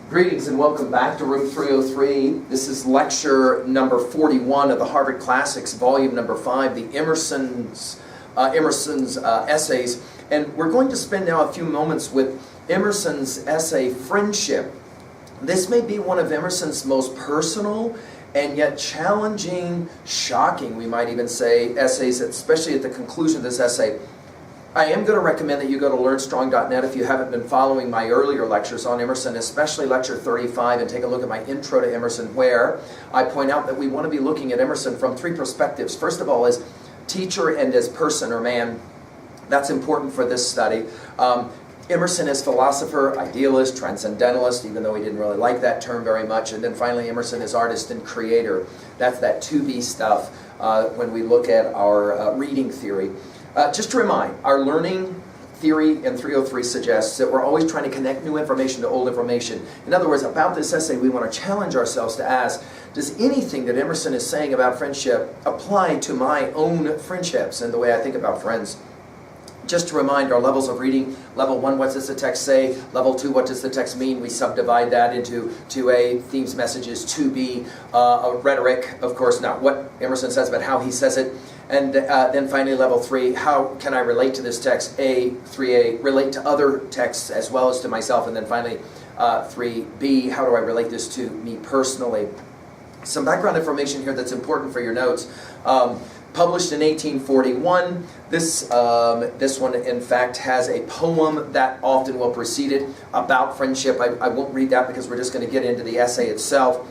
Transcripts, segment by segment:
Greetings and welcome back to Room 303. This is lecture number 41 of the Harvard Classics, volume number 5, the Emerson's essays. And we're going to spend now a few moments with Emerson's essay, Friendship. This may be one of Emerson's most personal and yet challenging, shocking, we might even say, essays, especially at the conclusion of this essay. I am going to recommend that you go to learnstrong.net if you haven't been following my earlier lectures on Emerson, especially lecture 35, and take a look at my intro to Emerson, where I point out that we want to be looking at Emerson from three perspectives. First of all, as teacher and as person or man. That's important for this study. Emerson as philosopher, idealist, transcendentalist, even though he didn't really like that term very much. And then finally, Emerson as artist and creator. That's that to-be stuff when we look at our reading theory. Just to remind, our learning theory in 303 suggests that we're always trying to connect new information to old information. In other words, about this essay, we want to challenge ourselves to ask, does anything that Emerson is saying about friendship apply to my own friendships and the way I think about friends? Just to remind our levels of reading, level 1, what does the text say? Level 2, what does the text mean? We subdivide that into 2A, themes, messages, 2B, rhetoric, of course, not what Emerson says, but how he says it. And then finally, level 3, how can I relate to this text? 3A, relate to other texts as well as to myself. And then finally, 3B, how do I relate this to me personally? Some background information here that's important for your notes. Published in 1841, this one, in fact, has a poem that often will precede it about friendship. I won't read that because we're just going to get into the essay itself.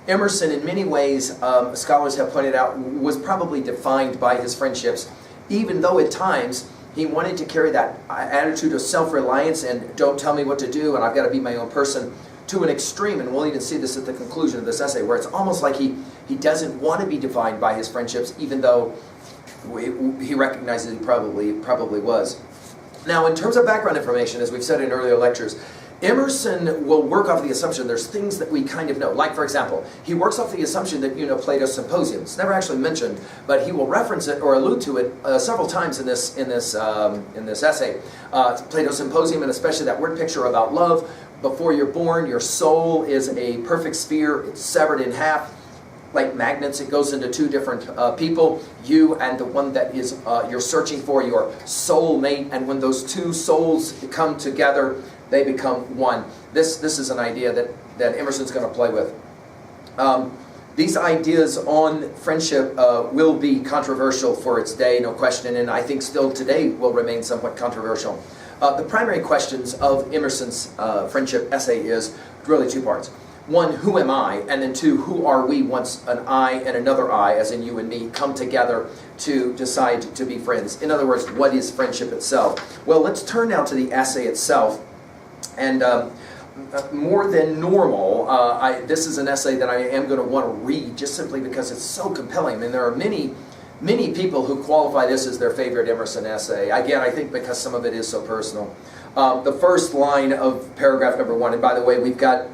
Emerson, in many ways, scholars have pointed out, was probably defined by his friendships, even though at times he wanted to carry that attitude of self-reliance and don't tell me what to do and I've got to be my own person to an extreme. And we'll even see this at the conclusion of this essay, where it's almost like he doesn't want to be defined by his friendships, even though he recognizes he probably was. Now, in terms of background information, as we've said in earlier lectures, Emerson will work off the assumption there's things that we kind of know. Like, for example, he works off the assumption that you know Plato's Symposium. It's never actually mentioned, but he will reference it or allude to it several times in this essay. Plato's Symposium, and especially that word picture about love. Before you're born, your soul is a perfect sphere. It's severed in half. Like magnets, it goes into two different people, you and the one that is you're searching for, your soul mate. And when those two souls come together, they become one. This is an idea that Emerson's going to play with. These ideas on friendship will be controversial for its day, no question, and I think still today will remain somewhat controversial. The primary questions of Emerson's friendship essay is really two parts. One, who am I? And then two, who are we once an I and another I, as in you and me, come together to decide to be friends? In other words, what is friendship itself? Well, let's turn now to the essay itself. And more than normal, this is an essay that I am going to want to read just simply because it's so compelling. I mean, there are many people who qualify this as their favorite Emerson essay. Again, I think because some of it is so personal. The first line of paragraph number 1, and by the way, we've got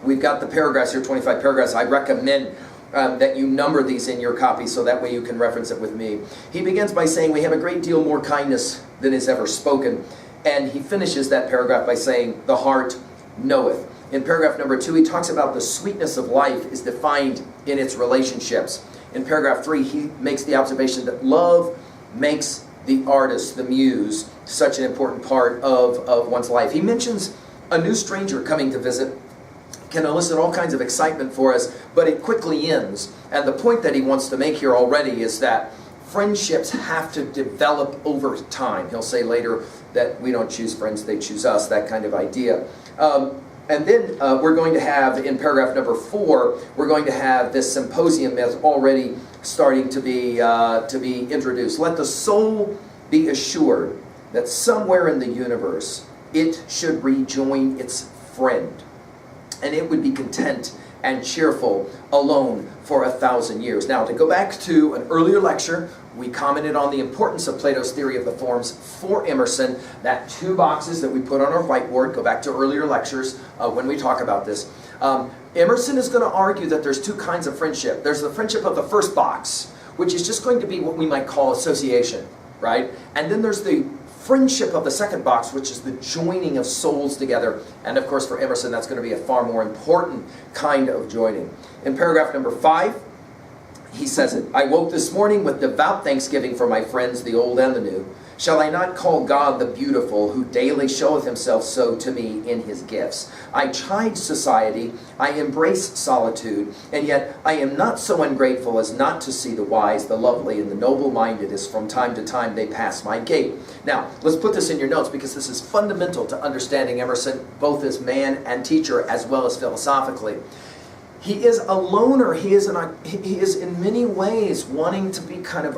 the paragraphs here, 25 paragraphs. I recommend that you number these in your copy so that way you can reference it with me. He begins by saying, we have a great deal more kindness than is ever spoken. And he finishes that paragraph by saying, the heart knoweth. In paragraph number 2, he talks about the sweetness of life is defined in its relationships. In paragraph 3, he makes the observation that love makes the artist, the muse, such an important part of one's life. He mentions a new stranger coming to visit can elicit all kinds of excitement for us, but it quickly ends. And the point that he wants to make here already is that friendships have to develop over time. He'll say later that we don't choose friends, they choose us, that kind of idea. And then we're going to have, in paragraph number 4, we're going to have this symposium that's already starting to be introduced. Let the soul be assured that somewhere in the universe it should rejoin its friend, and it would be content and cheerful alone for 1,000 years. Now, to go back to an earlier lecture, we commented on the importance of Plato's theory of the forms for Emerson. That 2 boxes that we put on our whiteboard, go back to earlier lectures when we talk about this. Emerson is going to argue that there's 2 kinds of friendship. There's the friendship of the first box, which is just going to be what we might call association, right? And then there's the friendship of the second box, which is the joining of souls together. And of course, for Emerson, that's going to be a far more important kind of joining. In paragraph number 5, he says it, I woke this morning with devout thanksgiving for my friends, the old and the new. Shall I not call God the beautiful, who daily showeth himself so to me in his gifts? I chide society, I embrace solitude, and yet I am not so ungrateful as not to see the wise, the lovely, and the noble-minded as from time to time they pass my gate. Now, let's put this in your notes, because this is fundamental to understanding Emerson, both as man and teacher, as well as philosophically. He is a loner. He is in many ways wanting to be kind of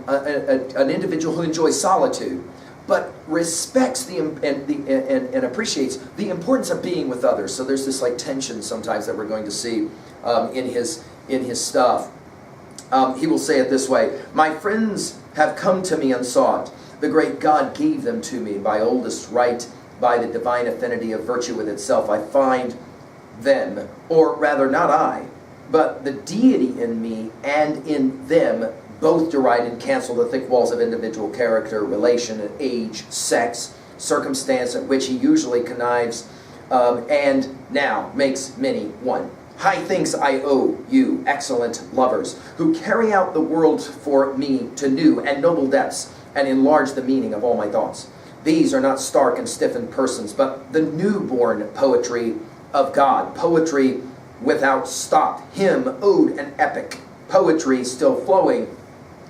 an individual who enjoys solitude, but respects and appreciates the importance of being with others. So there's this like tension sometimes that we're going to see in his stuff. He will say it this way: my friends have come to me unsought. The great God gave them to me by oldest right, by the divine affinity of virtue with itself. I find them, or rather not I, but the deity in me and in them both deride and cancel the thick walls of individual character, relation, age, sex, circumstance at which he usually connives, and now makes many one. High thanks I owe you, excellent lovers, who carry out the world for me to new and noble depths, and enlarge the meaning of all my thoughts. These are not stark and stiffened persons, but the newborn poetry of God, poetry without stop, hymn, ode, and epic, poetry still flowing,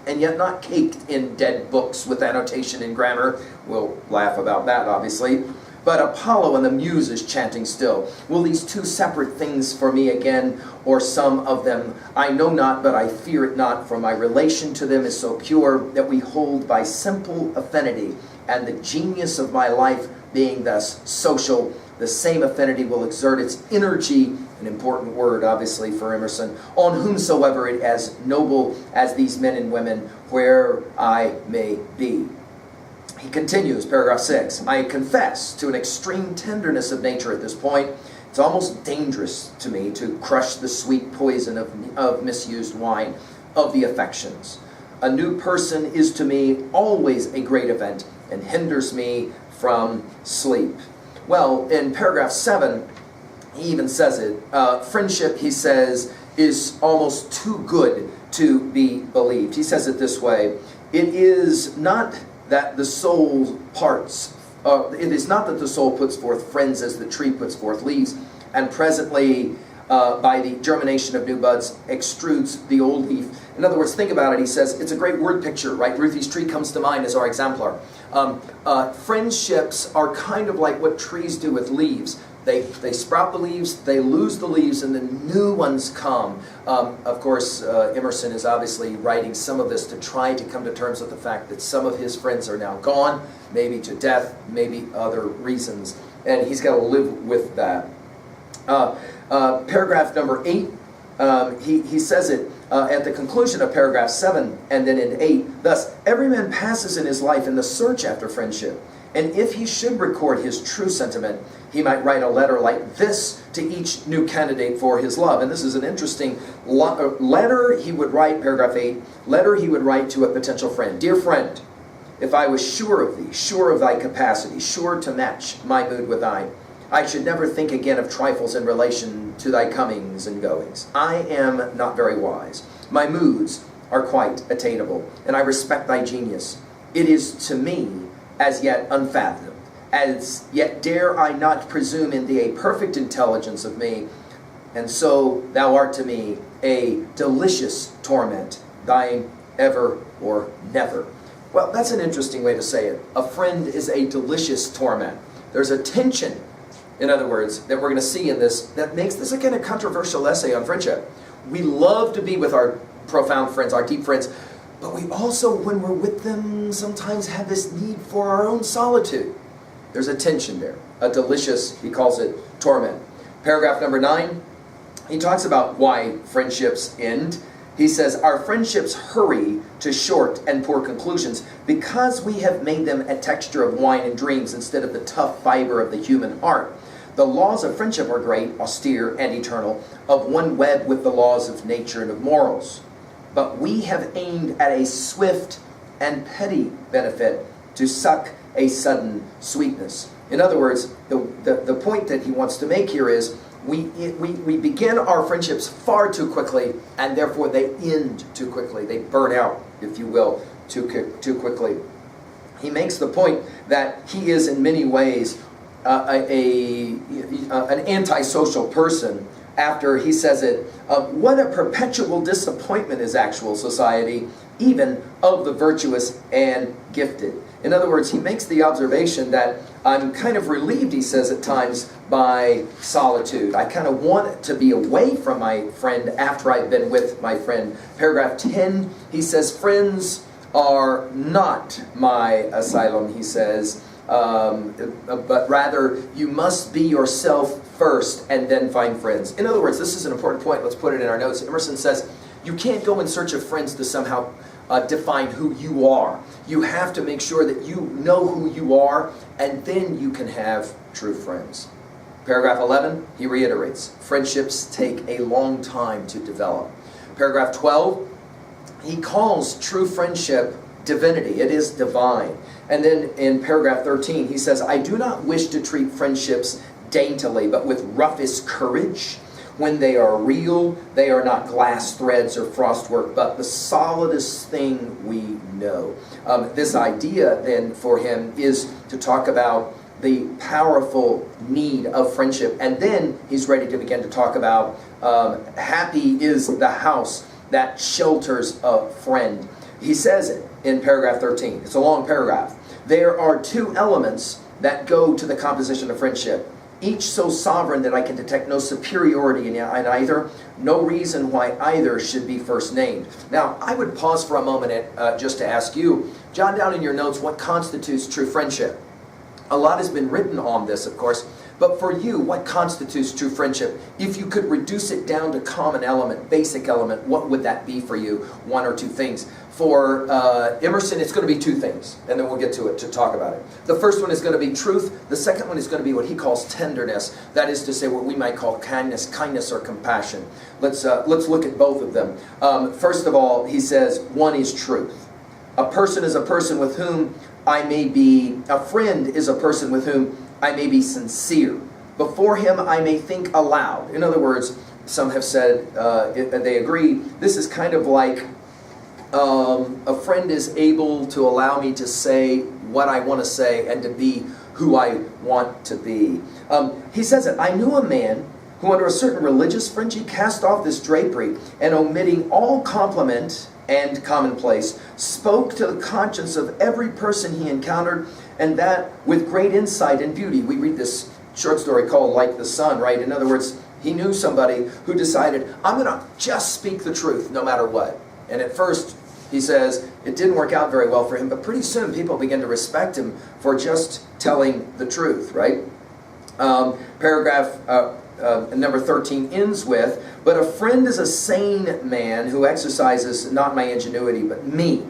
and yet not caked in dead books with annotation and grammar. We'll laugh about that, obviously. But Apollo and the Muses chanting still. Will these two separate things for me again, or some of them? I know not, but I fear it not, for my relation to them is so pure that we hold by simple affinity, and the genius of my life being thus social, the same affinity will exert its energy, an important word obviously for Emerson, on whomsoever it as noble as these men and women, where I may be. He continues, paragraph 6, I confess to an extreme tenderness of nature at this point. It's almost dangerous to me to crush the sweet poison of misused wine, of the affections. A new person is to me always a great event, and hinders me from sleep. Well, in paragraph 7, he even says it. Friendship, he says, is almost too good to be believed. He says it this way: it is not that the soul parts. It is not that the soul puts forth friends as the tree puts forth leaves, and presently, by the germination of new buds, extrudes the old leaf. In other words, think about it. He says it's a great word picture, right? Ruthie's tree comes to mind as our exemplar. Friendships are kind of like what trees do with leaves. They sprout the leaves, they lose the leaves, and then new ones come. Of course, Emerson is obviously writing some of this to try to come to terms with the fact that some of his friends are now gone, maybe to death, maybe other reasons, and he's got to live with that. Paragraph number 8, he says it at the conclusion of paragraph 7 and then in 8. Thus, every man passes in his life in the search after friendship. And if he should record his true sentiment, he might write a letter like this to each new candidate for his love. And this is an interesting letter he would write, paragraph 8, letter he would write to a potential friend. Dear friend, if I was sure of thee, sure of thy capacity, sure to match my mood with thine, I should never think again of trifles in relation to thy comings and goings. I am not very wise. My moods are quite attainable, and I respect thy genius. It is to me as yet unfathomed. As yet dare I not presume in thee a perfect intelligence of me, and so thou art to me a delicious torment, thine ever or never. Well, that's an interesting way to say it. A friend is a delicious torment. There's a tension, in other words, that we're going to see in this that makes this a kind of controversial essay on friendship. We love to be with our profound friends, our deep friends, but we also, when we're with them, sometimes have this need for our own solitude. There's a tension there, a delicious, he calls it, torment. Paragraph number 9, he talks about why friendships end. He says, our friendships hurry to short and poor conclusions because we have made them a texture of wine and dreams instead of the tough fiber of the human heart. The laws of friendship are great, austere, and eternal, of one web with the laws of nature and of morals. But we have aimed at a swift and petty benefit to suck a sudden sweetness. In other words, the point that he wants to make here is we begin our friendships far too quickly, and therefore they end too quickly. They burn out, if you will, too quickly. He makes the point that he is in many ways an antisocial person. After he says it, what a perpetual disappointment is actual society, even of the virtuous and gifted. In other words, he makes the observation that I'm kind of relieved, he says at times, by solitude. I kind of want to be away from my friend after I've been with my friend. Paragraph 10, he says, friends are not my asylum, he says, but rather you must be yourself first and then find friends. In other words, this is an important point. Let's put it in our notes. Emerson says, you can't go in search of friends to somehow define who you are. You have to make sure that you know who you are, and then you can have true friends. Paragraph 11, he reiterates, friendships take a long time to develop. Paragraph 12, he calls true friendship divinity. It is divine. And then in paragraph 13, he says, I do not wish to treat friendships daintily, but with roughest courage. When they are real, they are not glass threads or frostwork, but the solidest thing we know. This idea then for him is to talk about the powerful need of friendship. And then he's ready to begin to talk about happy is the house that shelters a friend. He says it in paragraph 13. It's a long paragraph. There are two elements that go to the composition of friendship, each so sovereign that I can detect no superiority in either, no reason why either should be first named. Now, I would pause for a moment just to ask you, jot down in your notes what constitutes true friendship. A lot has been written on this, of course, but for you, what constitutes true friendship? If you could reduce it down to common element, basic element, what would that be for you? One or two things. For Emerson, it's going to be two things, and then we'll get to it to talk about it. The first one is going to be truth. The second one is going to be what he calls tenderness. That is to say, what we might call kindness or compassion. Let's look at both of them. First of all, he says, one is truth. A person is a person with whom I may be, a friend is a person with whom I may be sincere. Before him I may think aloud. In other words, some have said, they agree, this is kind of like a friend is able to allow me to say what I want to say and to be who I want to be. He says it, I knew a man who under a certain religious frenzy cast off this drapery and omitting all compliment and commonplace, spoke to the conscience of every person he encountered, and that with great insight and beauty. We read this short story called Like the Sun, right? In other words, he knew somebody who decided, I'm going to just speak the truth no matter what. And at first, he says, it didn't work out very well for him, but pretty soon people began to respect him for just telling the truth, right? Paragraph number 13 ends with, but a friend is a sane man who exercises not my ingenuity, but me.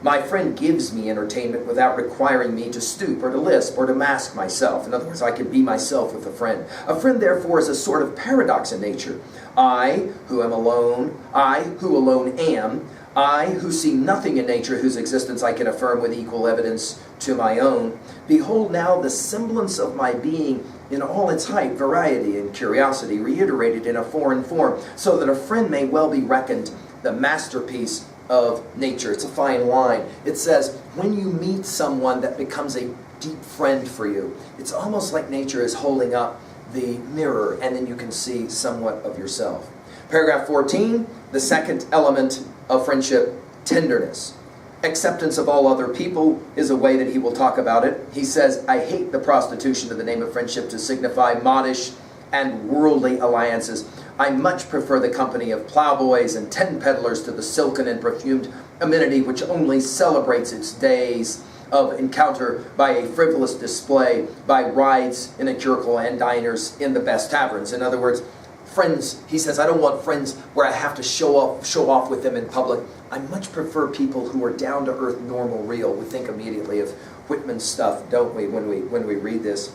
My friend gives me entertainment without requiring me to stoop or to lisp or to mask myself. In other words, I can be myself with a friend. A friend, therefore, is a sort of paradox in nature. I, who am alone, I, who alone am, I, who see nothing in nature whose existence I can affirm with equal evidence to my own, behold now the semblance of my being in all its height, variety, and curiosity, reiterated in a foreign form, so that a friend may well be reckoned the masterpiece of nature. It's a fine line. It says, when you meet someone that becomes a deep friend for you, it's almost like nature is holding up the mirror, and then you can see somewhat of yourself. Paragraph 14, the second element of friendship, tenderness. Acceptance of all other people is a way that he will talk about it. He says, I hate the prostitution of the name of friendship to signify modish and worldly alliances. I much prefer the company of plowboys and tent peddlers to the silken and perfumed amenity which only celebrates its days of encounter by a frivolous display, by rides in a curricle and diners in the best taverns. In other words, friends, he says, I don't want friends where I have to show off with them in public. I much prefer people who are down to earth, normal, real. We think immediately of Whitman's stuff, don't we, when we read this.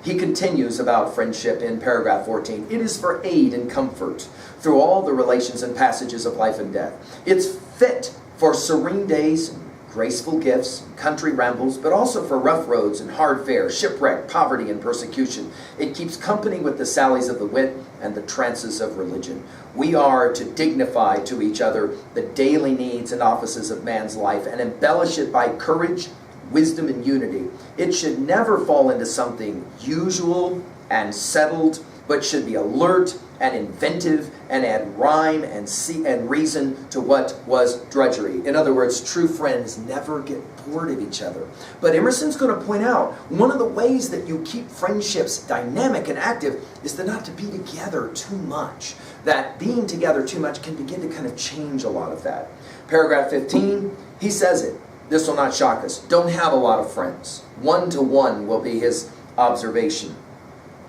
He continues about friendship in paragraph 14. It is for aid and comfort through all the relations and passages of life and death. It's fit for serene days graceful gifts, country rambles, but also for rough roads and hard fare, shipwreck, poverty, and persecution. It keeps company with the sallies of the wit and the trances of religion. We are to dignify to each other the daily needs and offices of man's life and embellish it by courage, wisdom, and unity. It should never fall into something usual and settled, but should be alert and inventive and add rhyme and reason to what was drudgery. In other words, true friends never get bored of each other. But Emerson's going to point out one of the ways that you keep friendships dynamic and active is to not to be together too much. That being together too much can begin to kind of change a lot of that. Paragraph 15, he says it. This will not shock us. Don't have a lot of friends. One-to-one will be his observation.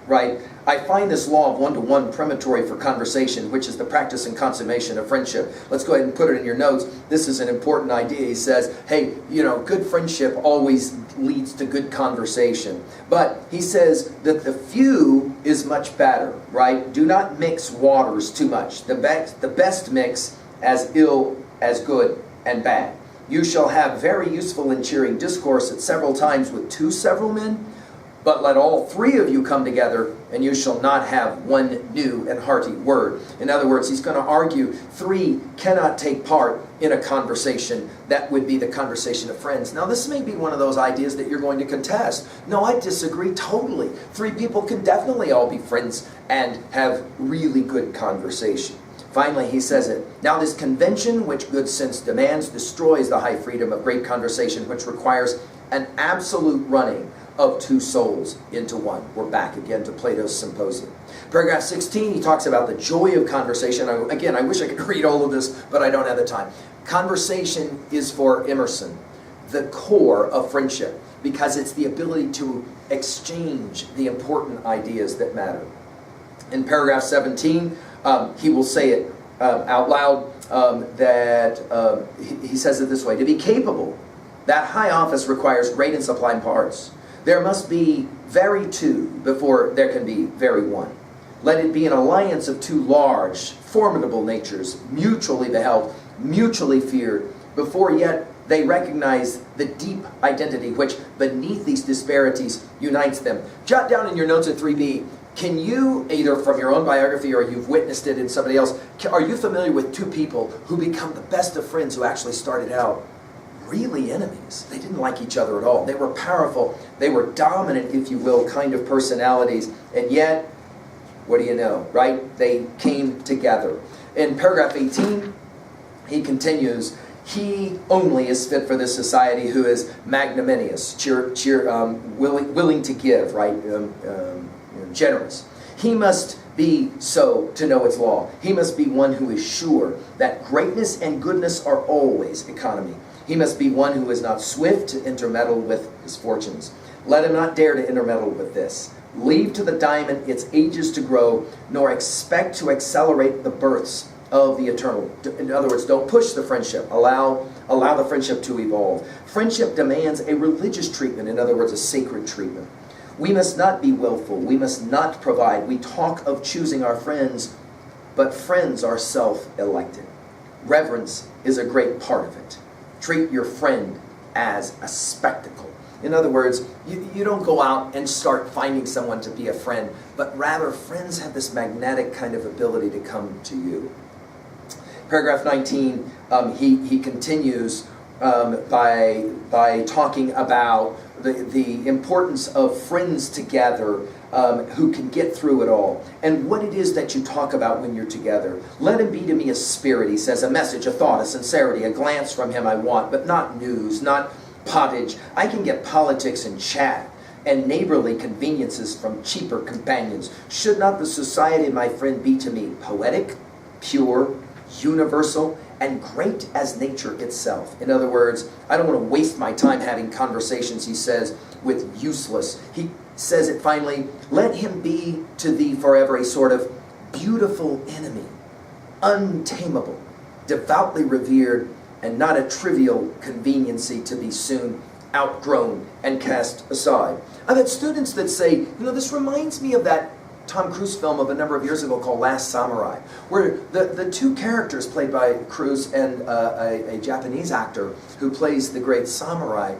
Right? I find this law of one-to-one premonitory for conversation, which is the practice and consummation of friendship. Let's go ahead and put it in your notes. This is an important idea. He says, hey, good friendship always leads to good conversation. But he says that the few is much better, right? Do not mix waters too much. The best mix as ill as good and bad. You shall have very useful and cheering discourse at several times with two several men, but let all three of you come together, and you shall not have one new and hearty word. In other words, he's going to argue three cannot take part in a conversation that would be the conversation of friends. Now, this may be one of those ideas that you're going to contest. No, I disagree totally. Three people can definitely all be friends and have really good conversation. Finally, he says it. Now this convention, which good sense demands, destroys the high freedom of great conversation, which requires an absolute running of two souls into one. We're back again to Plato's Symposium. Paragraph 16, he talks about the joy of conversation. Again, I wish I could read all of this, but I don't have the time. Conversation is for Emerson the core of friendship because it's the ability to exchange the important ideas that matter. In paragraph 17, he will say it out loud he says it this way: to be capable, that high office requires great and sublime parts. There must be very two before there can be very one. Let it be an alliance of two large, formidable natures, mutually beheld, mutually feared, before yet they recognize the deep identity which, beneath these disparities, unites them. Jot down in your notes at 3B, can you, either from your own biography or you've witnessed it in somebody else, are you familiar with two people who become the best of friends who actually started out really enemies? They didn't like each other at all. They were powerful. They were dominant, if you will, kind of personalities. And yet, what do you know, right? They came together. In paragraph 18, he continues, he only is fit for this society who is magnanimous, willing to give, right? Generous. He must be so to know its law. He must be one who is sure that greatness and goodness are always economy. He must be one who is not swift to intermeddle with his fortunes. Let him not dare to intermeddle with this. Leave to the diamond its ages to grow, nor expect to accelerate the births of the eternal. In other words, don't push the friendship. Allow the friendship to evolve. Friendship demands a religious treatment. In other words, a sacred treatment. We must not be willful. We must not provide. We talk of choosing our friends, but friends are self-elected. Reverence is a great part of it. Treat your friend as a spectacle. In other words, you don't go out and start finding someone to be a friend, but rather friends have this magnetic kind of ability to come to you. Paragraph 19, he continues by talking about the importance of friends together who can get through it all, and what it is that you talk about when you're together. Let him be to me a spirit, he says, a message, a thought, a sincerity, a glance from him I want, but not news, not pottage. I can get politics and chat and neighborly conveniences from cheaper companions. Should not the society of my friend be to me poetic, pure, universal, and great as nature itself? In other words, I don't want to waste my time having conversations, he says, with useless. He says it finally, let him be to thee forever a sort of beautiful enemy, untamable, devoutly revered, and not a trivial conveniency to be soon outgrown and cast aside. I've had students that say, this reminds me of that Tom Cruise film of a number of years ago called Last Samurai, where the two characters played by Cruise and a Japanese actor who plays the great samurai,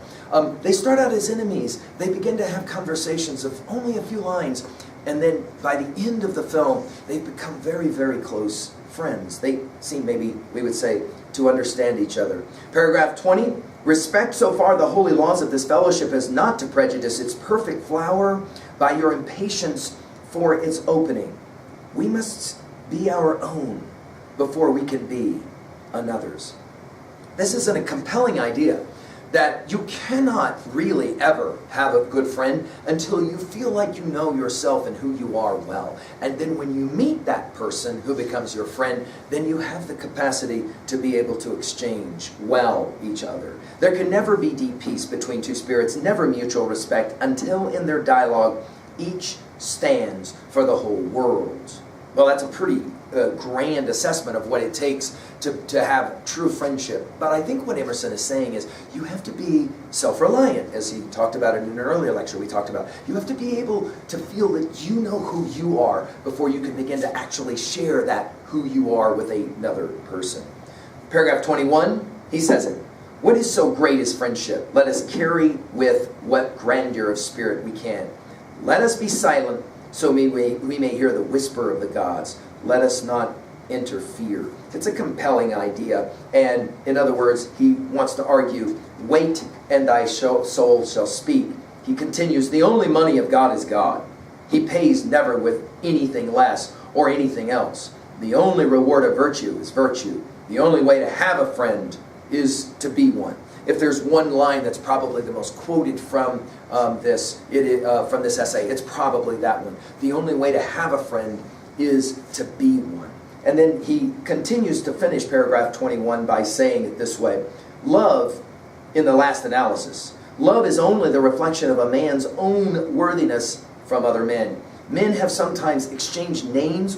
they start out as enemies. They begin to have conversations of only a few lines, and then by the end of the film, they become very, very close friends. They seem, maybe we would say, to understand each other. Paragraph 20, respect so far the holy laws of this fellowship as not to prejudice its perfect flower by your impatience for its opening. We must be our own before we can be another's. This is a compelling idea that you cannot really ever have a good friend until you feel like you know yourself and who you are well. And then when you meet that person who becomes your friend, then you have the capacity to be able to exchange well each other. There can never be deep peace between two spirits, never mutual respect, until in their dialogue each stands for the whole world. Well, that's a pretty grand assessment of what it takes to have true friendship. But I think what Emerson is saying is you have to be self-reliant, as he talked about in an earlier lecture we talked about. You have to be able to feel that you know who you are before you can begin to actually share that who you are with another person. Paragraph 21, he says it. What is so great as friendship? Let us carry with what grandeur of spirit we can. Let us be silent so we may hear the whisper of the gods. Let us not interfere. It's a compelling idea. And in other words, he wants to argue, wait and thy soul shall speak. He continues, the only money of God is God. He pays never with anything less or anything else. The only reward of virtue is virtue. The only way to have a friend is to be one. If there's one line that's probably the most quoted from this essay, it's probably that one. The only way to have a friend is to be one. And then he continues to finish paragraph 21 by saying it this way. Love, in the last analysis, love is only the reflection of a man's own worthiness from other men. Men have sometimes exchanged names with